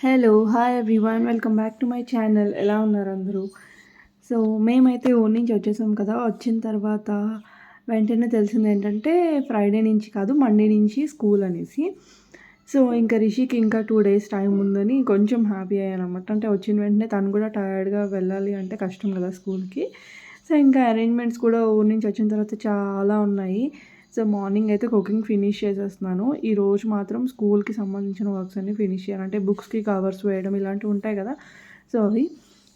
Hello! Hi everyone. Welcome back to my channel. ఎలా ఉన్నారు అందరూ? సో, మేమైతే ఊరు నుంచి వచ్చేసాం కదా! వచ్చిన తర్వాత వెంటనే తెలిసిందేంటంటే ఫ్రైడే నుంచి కాదు మండే నుంచి స్కూల్ అనేసి. సో, ఇంకా రిషికి ఇంకా 2 డేస్ టైం ఉందని కొంచెం హ్యాపీ అయ్యాననమాట. అంటే వచ్చిన వెంటనే తను కూడా టయర్డ్‌గా వెళ్ళాలి అంటే కష్టం కదా స్కూల్‌కి. సో, ఇంకా అరేంజ్‌మెంట్స్ కూడా ఊరు నుంచి వచ్చిన తర్వాత చాలా ఉన్నాయి. సో, మార్నింగ్ అయితే కుకింగ్ ఫినిష్ చేసేస్తున్నాను. ఈరోజు మాత్రం స్కూల్‌కి సంబంధించిన వర్క్స్ అన్నీ ఫినిష్ చేయాలి. అంటే బుక్స్‌కి కవర్స్ వేయడం ఇలాంటివి ఉంటాయి కదా! సో, అవి.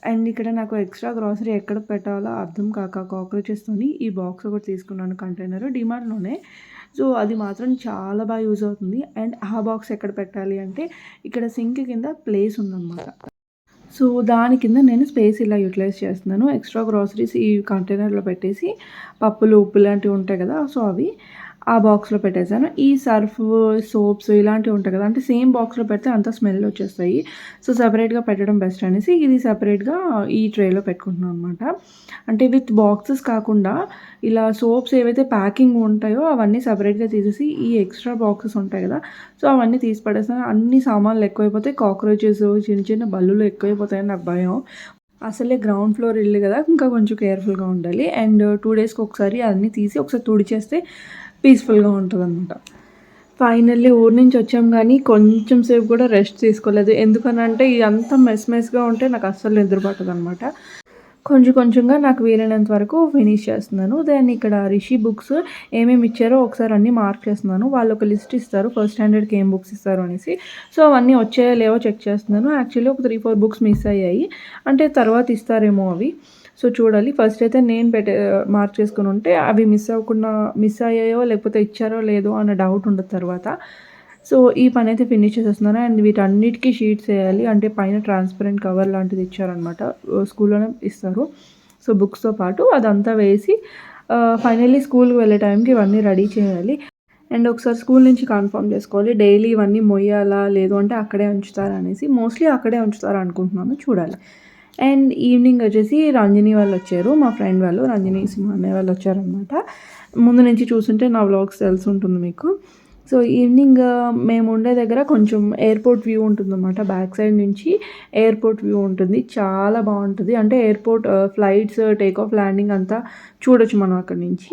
అండ్ ఇక్కడ నాకు ఎక్స్‌ట్రా గ్రాసరీ ఎక్కడ పెట్టాలో అర్థం కాక కాక్రోచెస్‌తోని ఈ బాక్స్ ఒకటి తీసుకున్నాను కంటైనర్ డీమార్ట్‌లోనే. సో, అది మాత్రం చాలా బాగా యూజ్ అవుతుంది. అండ్ ఆ బాక్స్ ఎక్కడ పెట్టాలి అంటే ఇక్కడ సింక్ కింద ప్లేస్ ఉందనమాట. సో, దాని కింద నేను స్పేస్ ఇలా యుటిలైజ్ చేస్తున్నాను. ఎక్స్‌ట్రా గ్రాసరీస్ ఈ కంటైనర్‌లో పెట్టేసి పప్పులు, ఉప్పు ఇలాంటివి ఉంటాయి కదా! సో, అవి ఆ బాక్స్‌లో పెట్టేసాను. ఈ సర్ఫ్, సోప్స్ ఇలాంటివి ఉంటాయి కదా! అంటే సేమ్ బాక్స్‌లో పెడితే అంత స్మెల్ వచ్చేస్తాయి. సో, సెపరేట్‌గా పెట్టడం బెస్ట్ అనేసి ఇది సెపరేట్‌గా ఈ ట్రేలో పెట్టుకుంటున్నాను అనమాట. అంటే విత్ బాక్సెస్ కాకుండా ఇలా సోప్స్ ఏవైతే ప్యాకింగ్ ఉంటాయో అవన్నీ సెపరేట్‌గా తీసేసి ఈ ఎక్స్‌ట్రా బాక్సెస్ ఉంటాయి కదా! సో, అవన్నీ తీసి పడేస్తాను. అన్ని సామాన్లు ఎక్కువైపోతాయి. కాక్రోచెస్ చిన్న చిన్న బల్లులు ఎక్కువైపోతాయని నాకు భయం. అసలే గ్రౌండ్ ఫ్లోర్ ఇల్లు కదా! ఇంకా కొంచెం కేర్‌ఫుల్‌గా ఉండాలి. అండ్ 2 డేస్‌కి ఒకసారి అన్నీ తీసి ఒకసారి తుడిచేస్తే పీస్‌ఫుల్‌గా ఉంటదనమాట. ఫైనల్లీ ఊరు నుంచి వచ్చాం గానీ, కొంచెం సేపు కూడా రెస్ట్ తీసుకోలేదు. ఎందుకనంటే ఇదంతా మెస్‌గా ఉంటే నాకు అస్సలు నిద్ర పట్టదనమాట. కొంచెం కొంచెంగా నాకు వీలైనంత వరకు ఫినిష్ చేస్తున్నాను. దెన్ ఇక్కడ రిషి బుక్స్ ఏమేమి ఇచ్చారో ఒకసారి అన్నీ మార్క్ చేస్తున్నాను. వాళ్ళు ఒక లిస్ట్ ఇస్తారు. ఫస్ట్ స్టాండర్డ్‌కి ఏం బుక్స్ ఇస్తారు అనేసి. సో, అవన్నీ వచ్చాయో లేవో చెక్ చేస్తున్నాను. యాక్చువల్లీ ఒక 3, 4 బుక్స్ మిస్ అయ్యాయి. అంటే తర్వాత ఇస్తారేమో అవి. సో, చూడాలి. ఫస్ట్ అయితే నేను మార్క్ చేసుకొని ఉంటే అవి మిస్ అయ్యాయో లేకపోతే ఇచ్చారో లేదో అన్న డౌట్ ఉండదు తర్వాత. సో, ఈ పనైతే ఫినిష్ చేసేస్తున్నాను. అండ్ వీటన్నిటికి షీట్స్ ఎయాలి. అంటే పైన ట్రాన్స్‌పరెంట్ కవర్ లాంటిది ఇచ్చారనమాట. స్కూల్‌లోనే ఇస్తారు. సో, బుక్స్‌తో పాటు అదంతా వేసి ఫైనల్లీ స్కూల్‌కి వెళ్ళే టైంకి ఇవన్నీ రెడీ చేయాలి. అండ్ ఒకసారి స్కూల్ నుంచి కన్ఫర్మ్ చేసుకోవాలి. డైలీ ఇవన్నీ మొయ్యాలా? లేదు అంటే అక్కడే ఉంచుతారా అనేసి. మోస్ట్‌లీ అక్కడే ఉంచుతారనుకుంటున్నాను. చూడాలి. అండ్ ఈవినింగ్ వచ్చేసి రంజని వాళ్ళొచ్చారు. మా ఫ్రెండ్ వాళ్ళు రంజని సింహ అనే వాళ్ళొచ్చారనమాట. ముందు నుంచి చూసుంటే నా వ్లాగ్స్ తెలిసుంటుంది మీకు. సో, ఈవినింగ్ మేముండే దగ్గర కొంచెం ఎయిర్‌పోర్ట్ వ్యూ ఉంటుందన్నమాట. బ్యాక్ సైడ్ నుంచి ఎయిర్‌పోర్ట్ వ్యూ ఉంటుంది. చాలా బావుంటది. అంటే airport flights take off, landing అంతా చూడొచ్చు మనం అక్కడి నుంచి.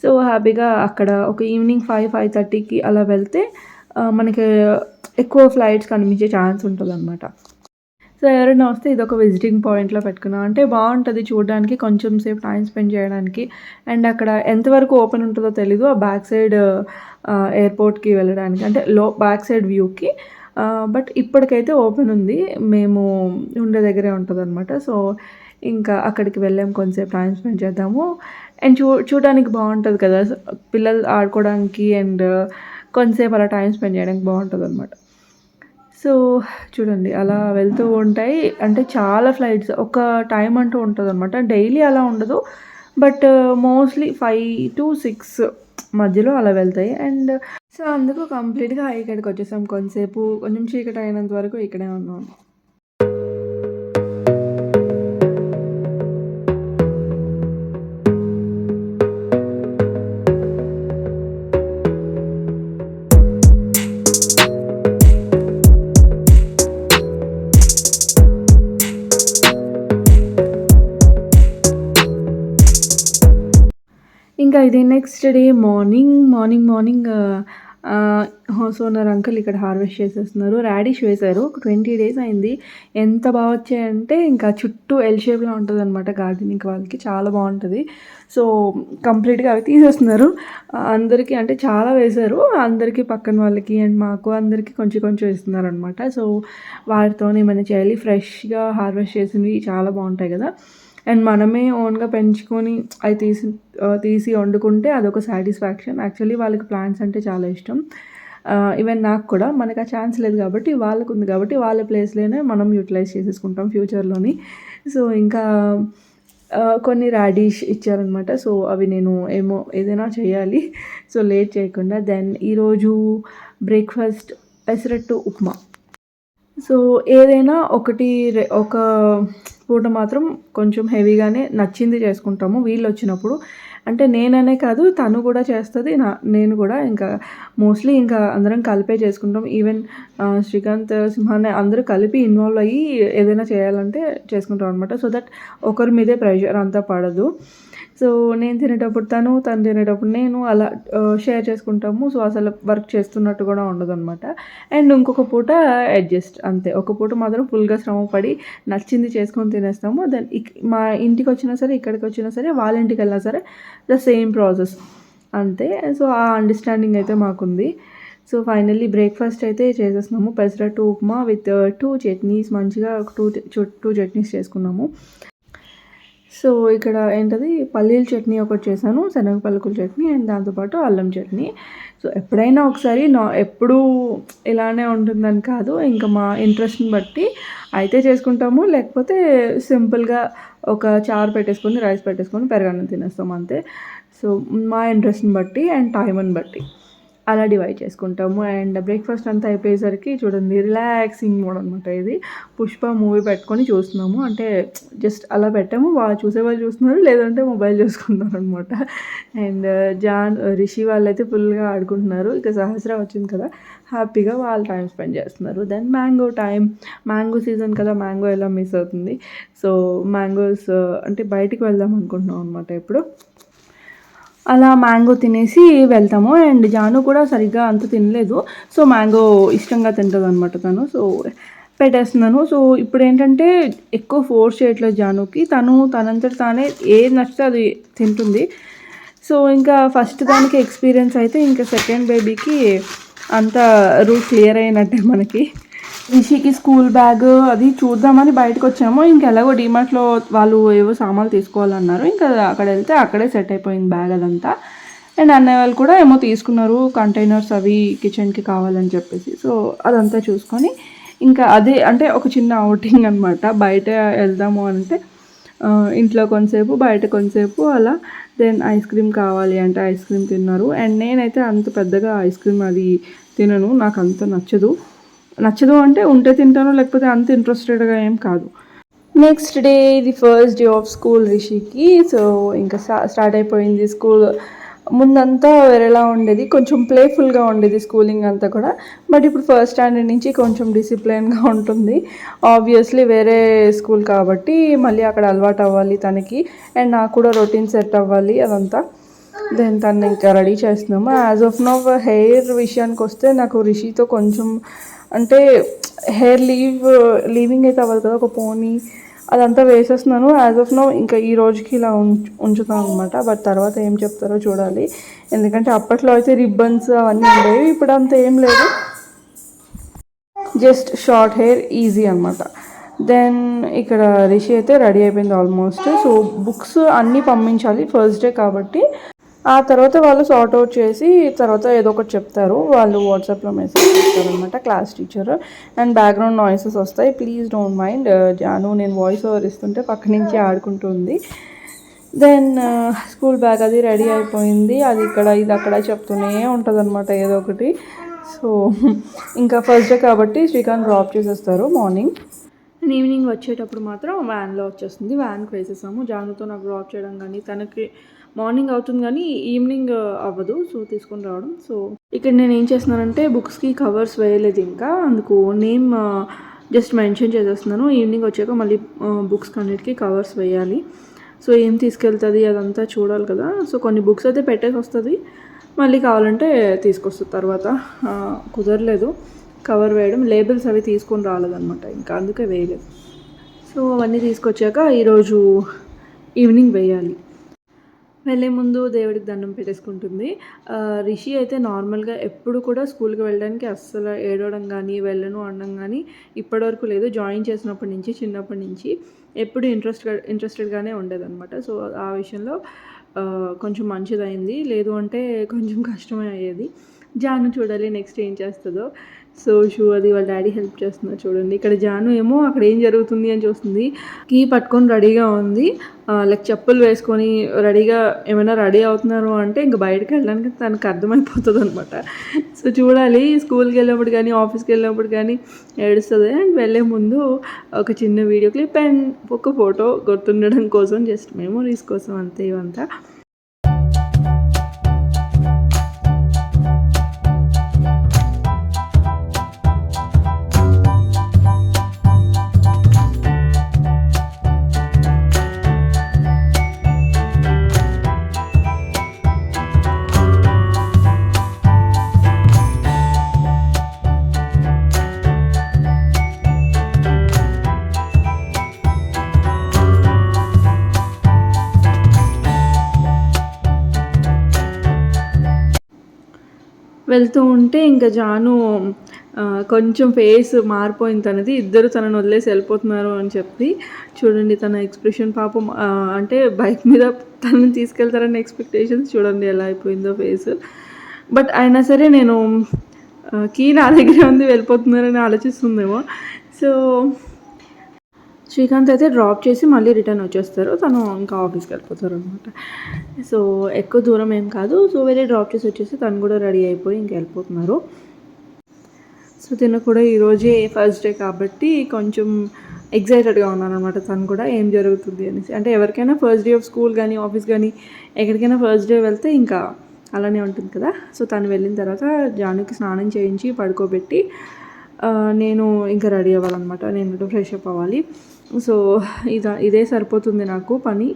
సో, హ్యాపీగా అక్కడ ఒక ఈవినింగ్ 5, 5:30కి అలా వెళ్తే మనకి ఎక్కువ ఫ్లైట్స్ కనిపించే ఛాన్స్ ఉంటదనమాట. సో, ఎవరైనా వస్తే ఇదొక విజిటింగ్ పాయింట్‌లో పెట్టుకున్నాం. అంటే బావుంటది చూడడానికి, కొంచెం సేపు టైమ్ స్పెండ్ చేయడానికి. అండ్ అక్కడ ఎంతవరకు ఓపెన్ ఉంటదో తెలీదు. ఆ బ్యాక్ సైడ్ ఎయిర్‌పోర్ట్‌కి వెళ్ళడానికి అంటే బ్యాక్ సైడ్ వ్యూకి. బట్ ఇప్పటికైతే ఓపెన్ ఉంది. మేము ఉండే దగ్గరే ఉంటదనమాట. సో, ఇంకా అక్కడికి వెళ్ళాం. కొంతసేపు టైమ్ స్పెండ్ చేద్దాము. అండ్ చూడడానికి బావుంటది కదా! పిల్లలు ఆడుకోవడానికి అండ్ కొంతసేపు అలా టైమ్ స్పెండ్ చేయడానికి బావుంటదనమాట. సో, చూడండి అలా వెళ్తూ ఉంటాయి. అంటే చాలా ఫ్లైట్స్ ఒక టైమ్ అంటూ ఉంటదనమాట. డైలీ అలా ఉండదు. బట్ మోస్ట్‌లీ 5-6 మధ్యలో అలా వెళ్తాయి. అండ్ సో, అందుకు కంప్లీట్‌గా ఇక్కడికొచ్చేసాం. కొంతసేపు కొంచెం చీకటయినంత వరకు ఇక్కడే ఉన్నాం. ఇంకా ఇది next day morning sooner uncle ఇక్కడ హార్వెస్ట్ చేసేస్తున్నారు. రాడిష్ వేశారు. ఒక 20 డేస్ అయింది. ఎంత బా వచ్చాయంటే ఇంకా చుట్టూ ఎల్ షేప్‌లో ఉంటదనమాట గార్డెనింగ్ వాళ్ళకి. చాలా బావుంటది. సో, కంప్లీట్‌గా అవి తీసేస్తున్నారు. అందరికీ అంటే చాలా వేశారు. అందరికీ పక్కన వాళ్ళకి అండ్ మాకు అందరికీ కొంచెం కొంచెం ఇస్తున్నారనమాట. సో, వాటితోనే ఏమైనా చేయాలి. ఫ్రెష్‌గా హార్వెస్ట్ చేసినవి చాలా బావుంటాయి కదా! అండ్ మనమే ఓన్‌గా పెంచుకొని అవి తీసి వండుకుంటే అదొక సాటిస్ఫాక్షన్. యాక్చువల్లీ వాళ్ళకి ప్లాంట్స్ అంటే చాలా ఇష్టం. ఈవెన్ నాకు కూడా. మనకు ఆ ఛాన్స్ లేదు కాబట్టి వాళ్ళకుంది కాబట్టి వాళ్ళ ప్లేస్‌లోనే మనం యుటిలైజ్ చేసేసుకుంటాం ఫ్యూచర్‌లోని. సో, ఇంకా కొన్ని రాడిష్ ఇచ్చారనమాట. సో, అవి నేను ఏదైనా చేయాలి. సో, లేట్ చేయకుండా దెన్ ఈరోజు బ్రేక్‌ఫాస్ట్ పెసరట్టు ఉప్మా. సో, ఏదైనా ఒక పూట మాత్రం కొంచెం హెవీగానే నచ్చింది చేసుకుంటాము వీళ్ళొచ్చినప్పుడు. అంటే నేననే కాదు తను కూడా చేస్తది. నేను కూడా ఇంకా మోస్ట్‌లీ ఇంకా అందరం కలిపే చేసుకుంటాం. ఈవెన్ శ్రీకాంత్, సింహాన్ని అందరూ కలిపి ఇన్వాల్వ్ అయ్యి ఏదైనా చేయాలంటే చేసుకుంటాం అనమాట. సో దట్ ఒకరి మీదే ప్రెషర్ అంతా పడదు. సో నేను తినేటప్పుడు తను తినేటప్పుడు నేను అలా షేర్ చేసుకుంటాము. సో అసలు వర్క్ చేస్తున్నట్టు కూడా ఉండదనమాట. అండ్ ఇంకొక పూట అడ్జస్ట్ అంతే. ఒక పూట మాత్రం ఫుల్‌గా శ్రమపడి నచ్చింది చేసుకొని తినేస్తాము. దెన్ మా ఇంటికొచ్చినా సరే, ఇక్కడికొచ్చినా సరే, వాళ్ళ ఇంటికెళ్ళినా సరే ద సేమ్ ప్రాసెస్ అంతే. సో ఆ అండర్‌స్టాండింగ్ అయితే మాకుంది. సో ఫైనల్లీ బ్రేక్‌ఫాస్ట్ అయితే చేసేస్తున్నాము. పెసరట్టు ఉప్మా విత్ 2 చట్నీస్ మంచిగా 2 చట్నీస్ చేసుకున్నాము. సో ఇక్కడ ఏంటది పల్లీల చట్నీ ఒకటి చేశాను. శనగ పలుకుల చట్నీ అండ్ దాంతోపాటు అల్లం చట్నీ. సో ఎప్పుడైనా ఒకసారి ఎప్పుడూ ఇలానే ఉంటుందని కాదు. ఇంకా మా ఇంట్రెస్ట్‌ని బట్టి అయితే చేసుకుంటాము. లేకపోతే సింపుల్‌గా ఒక చారు పెట్టేసుకొని, రైస్ పెట్టేసుకొని పెరుగన్నం తినేస్తాం అంతే. సో మా ఇంట్రెస్ట్‌ని బట్టి అండ్ టైమ్‌ని బట్టి అలా డివైడ్ చేసుకుంటాము. అండ్ బ్రేక్‌ఫాస్ట్ అంతా అయిపోయేసరికి చూడండి రిలాక్సింగ్ మోడ్ అనమాట ఇది. 'పుష్ప' మూవీ పెట్టుకొని చూస్తున్నాము. అంటే జస్ట్ అలా పెట్టాము. చూసేవాళ్ళు చూస్తున్నారు. లేదంటే మొబైల్ చూసుకుంటున్నారనమాట. అండ్ రిషి వాళ్ళైతే ఫుల్‌గా ఆడుకుంటున్నారు. ఇక సహస్ర వచ్చింది కదా! హ్యాపీగా వాళ్ళు టైమ్ స్పెండ్ చేస్తున్నారు. దెన్ మ్యాంగో సీజన్ కదా! మ్యాంగో ఎలా మిస్ అవుతుంది. సో మ్యాంగోస్ అంటే బయటికి వెళ్దాం అనుకుంటున్నాం అనమాట ఇప్పుడు. అలా మ్యాంగో తినేసి వెళ్తాము. అండ్ జాను కూడా సరిగ్గా అంత తినలేదు. సో మ్యాంగో ఇష్టంగా తింటదనమాట తను. సో పెట్టేస్తున్నాను. సో ఇప్పుడేంటంటే ఎక్కువ ఫోర్స్ చేయట్లేదు జానుకి. తనంతట తానే ఏది నచ్చితే అది తింటుంది. సో ఇంకా ఫస్ట్ దానికి ఎక్స్పీరియన్స్ అయితే ఇంకా సెకండ్ బేబీకి అంతా రూట్ క్లియర్ అయినట్టే మనకి. రిషికి స్కూల్ బ్యాగ్ అది చూద్దామని బయటకొచ్చాము. ఎలాగో డీమార్ట్‌లో వాళ్ళు ఏవో సామాన్లు తీసుకోవాలన్నారు. ఇంకా అక్కడ వెళ్తే అక్కడే సెట్ అయిపోయింది బ్యాగ్ అదంతా. అండ్ అన్నయ్య వాళ్ళు కూడా ఏమో తీసుకున్నారు కంటైనర్స్ అవి కిచెన్‌కి కావాలని చెప్పేసి. సో అదంతా చూసుకొని ఇంకా అదే అంటే ఒక చిన్న ఔటింగ్ అనమాట. బయట వెళ్దాము అంటే ఇంట్లో కొంతసేపు, బయట కొంతసేపు అలా. దెన్ ఐస్ క్రీమ్ కావాలి అంటే ఐస్ క్రీమ్ తిన్నారు. అండ్ నేనైతే అంత పెద్దగా ఐస్ క్రీమ్ అది తినను. నాకు అంత నచ్చదు అంటే ఉంటే తింటాను, లేకపోతే అంత ఇంట్రెస్టెడ్‌గా ఏం కాదు. నెక్స్ట్ డే ఇది ఫస్ట్ డే ఆఫ్ స్కూల్ రిషికి. సో ఇంకా స్టార్ట్ అయిపోయింది స్కూల్. ముందంతా వేరేలా ఉండేది. కొంచెం ప్లేఫుల్‌గా ఉండేది స్కూలింగ్ అంతా కూడా. బట్ ఇప్పుడు ఫస్ట్ స్టాండర్డ్ నుంచి కొంచెం డిసిప్లిన్‌గా ఉంటుంది. ఆబ్వియస్లీ వేరే స్కూల్ కాబట్టి మళ్ళీ అక్కడ అలవాటు అవ్వాలి తనకి. అండ్ నాకు కూడా రొటీన్ సెట్ అవ్వాలి అదంతా. దెన్ తనని ఇంకా రెడీ చేస్తున్నాము. యాజ్ ఆఫ్ నౌ హెయిర్ విషయానికి వస్తే నాకు రిషితో కొంచెం అంటే హెయిర్ లీవింగ్ అయితే అవ్వదు కదా, ఒక పోనీ అదంతా వేసేస్తున్నాను. యాజ్ ఆఫ్ నౌ ఇంకా ఈ రోజుకి ఇలా ఉంచుతాను అనమాట. బట్ తర్వాత ఏం చెప్తారో చూడాలి. ఎందుకంటే అప్పట్లో అయితే రిబ్బన్స్ అవన్నీ ఉండేవి. ఇప్పుడు అంత ఏం లేదు. జస్ట్ షార్ట్ హెయిర్ ఈజీ అనమాట. దెన్ ఇక్కడ రిషి అయితే రెడీ అయిపోయింది ఆల్మోస్ట్. సో బుక్స్ అన్నీ పంపించాలి ఫస్ట్ డే కాబట్టి. ఆ తర్వాత వాళ్ళు సార్ట్ అవుట్ చేసి తర్వాత ఏదో ఒకటి చెప్తారు. వాళ్ళు వాట్సాప్లో మెసేజ్ చేస్తారనమాట class teacher. And background noises వస్తాయి. Please don't mind. జాను నేను వాయిస్ ఓవర్ ఇస్తుంటే పక్క నుంచి ఆడుకుంటుంది. దెన్ స్కూల్ బ్యాగ్ అది రెడీ అయిపోయింది. అది ఇది అక్కడ చెప్తూనే ఉంటుంది అనమాట ఏదో ఒకటి. సో ఇంకా ఫస్ట్ డే కాబట్టి శ్రీకాంత్ డ్రాప్ చేసేస్తారు మార్నింగ్. ఈవినింగ్ వచ్చేటప్పుడు మాత్రం వ్యాన్లో వచ్చేస్తుంది. వ్యాన్కి వేసేసాము. జానుతో నాకు డ్రాప్ చేయడం కానీ తనకి మార్నింగ్ అవుతుంది కానీ ఈవినింగ్ అవ్వదు. సో తీసుకొని రావడం. సో ఇక్కడ నేను ఏం చేస్తున్నానంటే బుక్స్కి కవర్స్ వేయలేదు ఇంకా. అందుకు నేమ్ జస్ట్ మెన్షన్ చేసేస్తున్నాను. ఈవినింగ్ వచ్చాక మళ్ళీ బుక్స్ అన్నిటికీ కవర్స్ వేయాలి. సో ఏం తీసుకెళ్తుంది అదంతా చూడాలి కదా. సో కొన్ని బుక్స్ అయితే పెట్టేసి వస్తుంది. మళ్ళీ కావాలంటే తీసుకొస్తుంది తర్వాత. కుదరలేదు కవర్ వేయడం. లేబుల్స్ అవి తీసుకొని రాలేదన్నమాట. ఇంకా అందుకే వేయలేదు. సో అవన్నీ తీసుకొచ్చాక ఈరోజు ఈవినింగ్ వేయాలి. వెళ్ళే ముందు దేవుడికి దండం పెట్టేసుకుంటుంది. రిషి అయితే నార్మల్గా ఎప్పుడు కూడా స్కూల్కి వెళ్ళడానికి అస్సలు ఏడవడం కానీ వెళ్ళను అనడం కానీ ఇప్పటివరకు లేదు. జాయిన్ చేసినప్పటి నుంచి చిన్నప్పటి నుంచి ఎప్పుడు ఇంట్రెస్టెడ్గానే ఉండేదన్నమాట. సో ఆ విషయంలో కొంచెం మంచిదైంది. లేదు అంటే కొంచెం కష్టమే అయ్యేది. జాను చూడాలి నెక్స్ట్ ఏం చేస్తుందో. సో షూ అది వాళ్ళ డాడీ హెల్ప్ చేస్తున్నారు చూడండి. ఇక్కడ జాను ఏమో అక్కడ ఏం జరుగుతుంది అని చూస్తుంది. కీ పట్టుకొని రెడీగా ఉంది. లైక్ చెప్పులు వేసుకొని రెడీగా ఏమైనా రెడీ అవుతున్నారు అంటే ఇంకా బయటకు వెళ్ళడానికి తనకు అర్థమైపోతుంది అనమాట. సో చూడాలి స్కూల్కి వెళ్ళినప్పుడు కానీ ఆఫీస్కి వెళ్ళినప్పుడు కానీ ఏడుస్తుంది. అండ్ వెళ్ళే ముందు ఒక చిన్న వీడియో క్లిప్ అండ్ ఒక ఫోటో గుర్తుండడం కోసం జస్ట్ మెమోరీస్ కోసం అంతే ఇవంతా. వెళ్తూ ఉంటే ఇంకా జాను కొంచెం ఫేస్ మారిపోయింది తనది. ఇద్దరు తనని వదిలేసి వెళ్ళిపోతున్నారు అని చెప్పి. చూడండి తన ఎక్స్ప్రెషన్ పాపం, అంటే బైక్ మీద తనని తీసుకెళ్తారన్న ఎక్స్పెక్టేషన్స్ చూడండి ఎలా అయిపోయిందో ఫేస్. బట్ అయినా సరే నేను కీ నా దగ్గరే ఉంది వెళ్ళిపోతున్నారని ఆలోచిస్తుందేమో. సో శ్రీకాంత్ అయితే డ్రాప్ చేసి మళ్ళీ రిటర్న్ వచ్చేస్తారు. తను ఇంకా ఆఫీస్కి వెళ్ళిపోతారు అనమాట. సో ఎక్కువ దూరం ఏం కాదు. సో వెళ్ళి డ్రాప్ చేసి వచ్చేసి తను కూడా రెడీ అయిపోయి ఇంక వెళ్ళిపోతున్నారు. సో తిన కూడా ఈరోజే ఫస్ట్ డే కాబట్టి కొంచెం ఎగ్జైటెడ్గా ఉన్నాను అనమాట. తను కూడా ఏం జరుగుతుంది అనేసి. అంటే ఎవరికైనా ఫస్ట్ డే ఆఫ్ స్కూల్ కానీ ఆఫీస్ కానీ ఎక్కడికైనా ఫస్ట్ డే వెళ్తే ఇంకా అలానే ఉంటుంది కదా. సో తను వెళ్ళిన తర్వాత జానుకి స్నానం చేయించి పడుకోబెట్టి నేను ఇంకా రెడీ అవ్వాలన్నమాట. నేను ఫ్రెష్ అప్ అవ్వాలి. సో ఇదే సరిపోతుంది నాకు పని.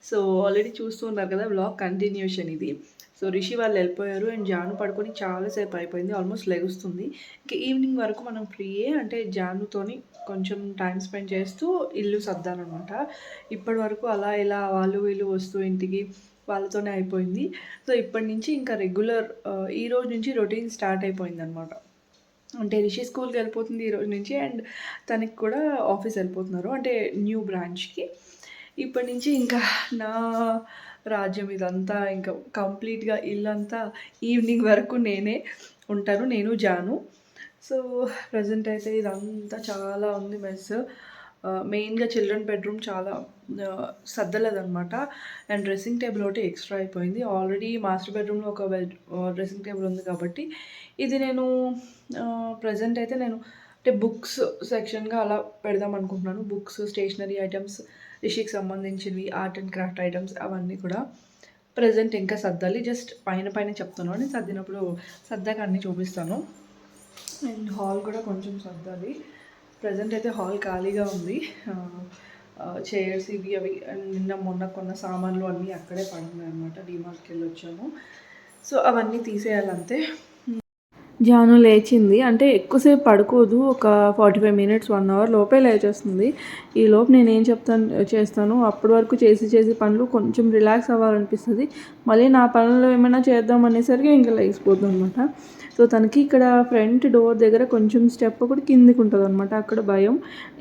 సో ఆల్రెడీ చూస్తూ ఉన్నారు కదా వ్లాగ్ కంటిన్యూషన్ ఇది. సో రిషి వాళ్ళు వెళ్ళిపోయారు అండ్ జాను పడుకొని చాలాసేపు అయిపోయింది, ఆల్మోస్ట్ లెగుస్తుంది. ఇంకా ఈవినింగ్ వరకు మనం ఫ్రీయే, అంటే జానుతోని కొంచెం టైం స్పెండ్ చేస్తూ ఇల్లు సర్దానమాట. ఇప్పటి వరకు అలా ఇలా వాళ్ళు వీళ్ళు వస్తూ ఇంటికి వాళ్ళతోనే అయిపోయింది. సో ఇప్పటి నుంచి ఇంకా రెగ్యులర్ ఈ రోజు నుంచి రొటీన్ స్టార్ట్ అయిపోయింది అనమాట. అంటే రిషి స్కూల్కి వెళ్ళిపోతుంది ఈరోజు నుంచి అండ్ తనకి కూడా ఆఫీస్ వెళ్ళిపోతున్నారు, అంటే న్యూ బ్రాంచ్కి. ఇప్పటి నుంచి ఇంకా నా రాజ్యం ఇదంతా ఇంకా కంప్లీట్గా ఇల్లంతా ఈవినింగ్ వరకు నేనే ఉంటాను, నేను జాను. సో ప్రజెంట్ అయితే ఇదంతా చాలా ఉంది మెస్. మెయిన్గా చిల్డ్రన్ బెడ్రూమ్ చాలా సర్దలేదనమాట. అండ్ డ్రెస్సింగ్ టేబుల్ ఒకటి ఎక్స్ట్రా అయిపోయింది. ఆల్రెడీ మాస్టర్ బెడ్రూమ్లో ఒక డ్రెస్సింగ్ టేబుల్ ఉంది కాబట్టి ఇది నేను ప్రజెంట్ అయితే నేను అంటే బుక్స్ సెక్షన్గా అలా పెడదాం అనుకుంటున్నాను. బుక్స్, స్టేషనరీ ఐటమ్స్, రిషికి సంబంధించినవి, ఆర్ట్ అండ్ క్రాఫ్ట్ ఐటమ్స్ అవన్నీ కూడా ప్రజెంట్ ఇంకా సర్దాలి. జస్ట్ పైన చెప్తున్నాను, నేను సర్దినప్పుడు సర్దాక అన్నీ చూపిస్తాను. అండ్ హాల్ కూడా కొంచెం సర్దాలి. ప్రజెంట్ అయితే హాల్ ఖాళీగా ఉంది. చైర్స్ ఇవి అవి నిన్న మొన్న కొన్న సామాన్లు అన్నీ అక్కడే పడుతున్నాయి అనమాట. డీమార్ట్కి వెళ్ళి వచ్చాము. సో అవన్నీ తీసేయాలంతే. జాను లేచింది, అంటే ఎక్కువసేపు పడుకోదు, ఒక 45 మినిట్స్ 1 అవర్ లోపే లేచేస్తుంది. ఈ లోపు నేను ఏం చేస్తాను అప్పటి వరకు చేసి పనులు కొంచెం రిలాక్స్ అవ్వాలనిపిస్తుంది. మళ్ళీ నా పనులు ఏమైనా చేద్దాం అనేసరికి ఇంకా లేచిపోతుంది అనమాట. సో తనకి ఇక్కడ ఫ్రంట్ డోర్ దగ్గర కొంచెం స్టెప్ ఒకటి కిందికి ఉంటుంది అనమాట. అక్కడ భయం,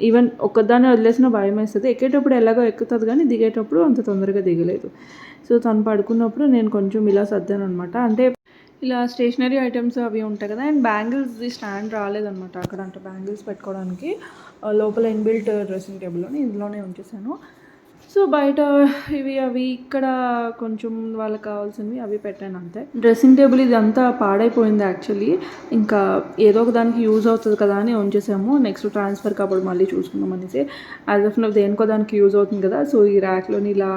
ఈవెన్ ఒక్కదాన్ని వదిలేసిన భయం వేస్తుంది. ఎక్కేటప్పుడు ఎలాగో ఎక్కుతుంది కానీ దిగేటప్పుడు అంత తొందరగా దిగలేదు. సో తను పడుకున్నప్పుడు నేను కొంచెం ఇలా సర్దాను అనమాట. అంటే ఇలా స్టేషనరీ ఐటమ్స్ అవి ఉంటాయి కదా. అండ్ బ్యాంగిల్స్ది స్టాండ్ రాలేదనమాట అక్కడ, అంటే బ్యాంగిల్స్ పెట్టుకోవడానికి లోపల ఇన్బిల్ట్ డ్రెస్సింగ్ టేబుల్లోని ఇందులోనే ఉంచేసాను. సో బయట ఇవి అవి ఇక్కడ కొంచెం వాళ్ళకి కావాల్సినవి అవి పెట్టాను అంతే. డ్రెస్సింగ్ టేబుల్ ఇది అంతా పాడైపోయింది యాక్చువల్లీ. ఇంకా ఏదో ఒక దానికి యూజ్ అవుతుంది కదా అని ఉంచేసాము. నెక్స్ట్ ట్రాన్స్ఫర్ కాబట్టి మళ్ళీ చూసుకుందాం అనేసి. యాజ్ ఆఫ్ నౌ దేనికో దానికి యూజ్ అవుతుంది కదా. సో ఈ ర్యాక్లోని ఇలా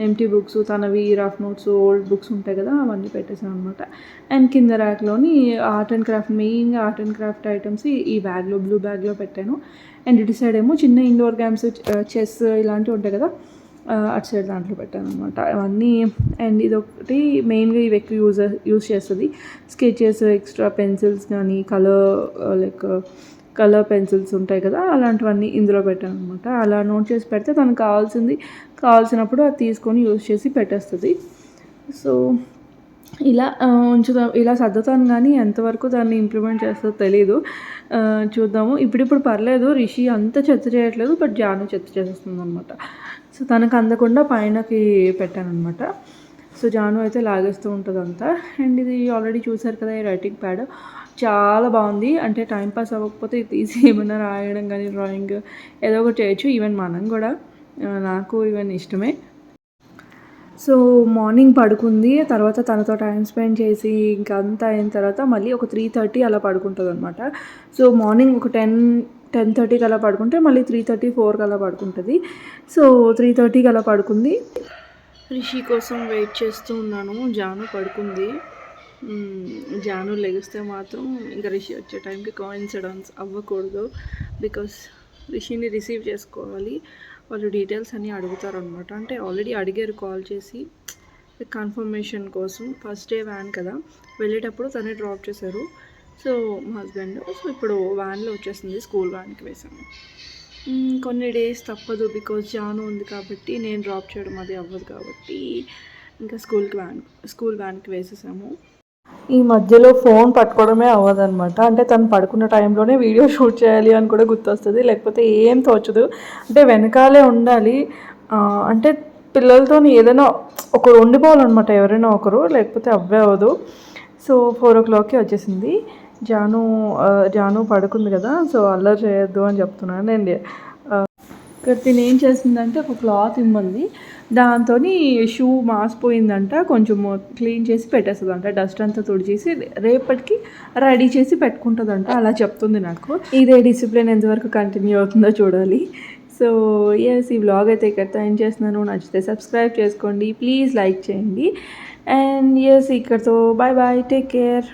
ఎంటీ బుక్స్, తనవి రఫ్ నోట్స్, ఓల్డ్ బుక్స్ ఉంటాయి కదా అవన్నీ పెట్టేసాను అనమాట. అండ్ కింద ర్యాక్లోని ఆర్ట్ అండ్ క్రాఫ్ట్, మెయిన్గా ఆర్ట్ అండ్ క్రాఫ్ట్ ఐటమ్స్ ఈ బ్యాగ్లో, బ్లూ బ్యాగ్లో పెట్టాను. అండ్ ఇటు సైడ్ ఏమో చిన్న ఇండోర్ గేమ్స్, చెస్ ఇలాంటివి ఉంటాయి కదా, అటు సైడ్ దాంట్లో పెట్టాను అనమాట అవన్నీ. అండ్ ఇదొకటి మెయిన్గా ఇవి ఎక్కువ యూజ్ చేస్తుంది. స్కెచెస్, ఎక్స్ట్రా పెన్సిల్స్ కానీ కలర్ పెన్సిల్స్ ఉంటాయి కదా, అలాంటివన్నీ ఇందులో పెట్టాను అనమాట. అలా నోట్ చేసి పెడితే తనకు కావాల్సినప్పుడు అది తీసుకొని యూజ్ చేసి పెట్టేస్తుంది. సో ఇలా సర్దుతాను కానీ ఎంతవరకు దాన్ని ఇంప్లిమెంట్ చేస్తుందో తెలీదు. చూద్దాము. ఇప్పుడిప్పుడు పర్లేదు, రిషి అంత చెత్త చేయట్లేదు, బట్ జాను చెత్త చేసేస్తుంది అనమాట. సో తనకు అందకుండా పైనకి పెట్టాను అనమాట. సో జాను అయితే లాగేస్తూ ఉంటుంది అంతా. అండ్ ఇది ఆల్రెడీ చూసారు కదా, ఈ రైటింగ్ ప్యాడ్ చాలా బాగుంది. అంటే టైంపాస్ అవ్వకపోతే ఇది తీసి ఏమైనా రాయడం కానీ డ్రాయింగ్ ఏదో ఒకటి చేయొచ్చు. ఈవెన్ మనం కూడా, నాకు ఈవెన్ ఇష్టమే. సో మార్నింగ్ పడుకుంది, తర్వాత తనతో టైం స్పెండ్ చేసి ఇంకా అంతా అయిన తర్వాత మళ్ళీ ఒక 3:30 అలా పడుకుంటుంది అనమాట. సో మార్నింగ్ ఒక 10:30కి అలా పడుకుంటే మళ్ళీ 3:30, 4కి అలా పడుకుంటుంది. సో 3:30కి అలా పడుకుంది. రిషి కోసం వెయిట్ చేస్తూ ఉన్నాను. జాను పడుకుంది. జాను లెగిస్తే మాత్రం ఇంకా రిషి వచ్చే టైంకి కోఇన్సిడెన్స్ అవ్వకూడదు. బికాస్ రిషిని రిసీవ్ చేసుకోవాలి. వాళ్ళు డీటెయిల్స్ అన్నీ అడుగుతారనమాట. అంటే ఆల్రెడీ అడిగారు కాల్ చేసి కన్ఫర్మేషన్ కోసం. ఫస్ట్ డే వ్యాన్ కదా, వెళ్ళేటప్పుడు తనే డ్రాప్ చేశారు. సో మా హస్బెండ్. సో ఇప్పుడు వ్యాన్లో వచ్చేసింది, స్కూల్ వ్యాన్కి వేసాము. కొన్ని డేస్ తప్పదు, బికాజ్ జాను ఉంది కాబట్టి, నేను డ్రాప్ చేయడం అది అవ్వదు కాబట్టి ఇంకా స్కూల్ వ్యాన్కి వేసేసాము. ఈ మధ్యలో ఫోన్ పట్టుకోవడమే అవ్వదనమాట. అంటే తను పడుకున్న టైంలోనే వీడియో షూట్ చేయాలి అని కూడా గుర్తొస్తుంది, లేకపోతే ఏం తోచదు. అంటే వెనకాలే ఉండాలి. అంటే పిల్లలతో ఏదైనా ఒకరు ఉండిపోవాలన్నమాట, ఎవరైనా ఒకరు, లేకపోతే అవ్వే అవ్వదు. సో 4 o'clockకి వచ్చేసింది. జాను పడుకుంది కదా, సో అల్లరి చేయొద్దు అని చెప్తున్నాను నేను. ఇక్కడ తిని ఏం చేసిందంటే ఒక క్లాత్ ఇమ్మంది, దాంతో షూ మాసిపోయిందంట, కొంచెం క్లీన్ చేసి పెట్టేస్తుందంట, డస్ట్ అంతా తుడిచేసి రేపటికి రెడీ చేసి పెట్టుకుంటుందంట, అలా చెప్తుంది నాకు. ఇదే డిసిప్లిన్ ఎంతవరకు కంటిన్యూ అవుతుందో చూడాలి. సో ఎస్, ఈ వ్లాగ్ అయితే ఇక్కడితో ఎండ్ చేస్తున్నాను. నచ్చితే సబ్స్క్రైబ్ చేసుకోండి, ప్లీజ్ లైక్ చేయండి. అండ్ ఎస్, ఇక్కడితో బాయ్ బాయ్, టేక్ కేర్.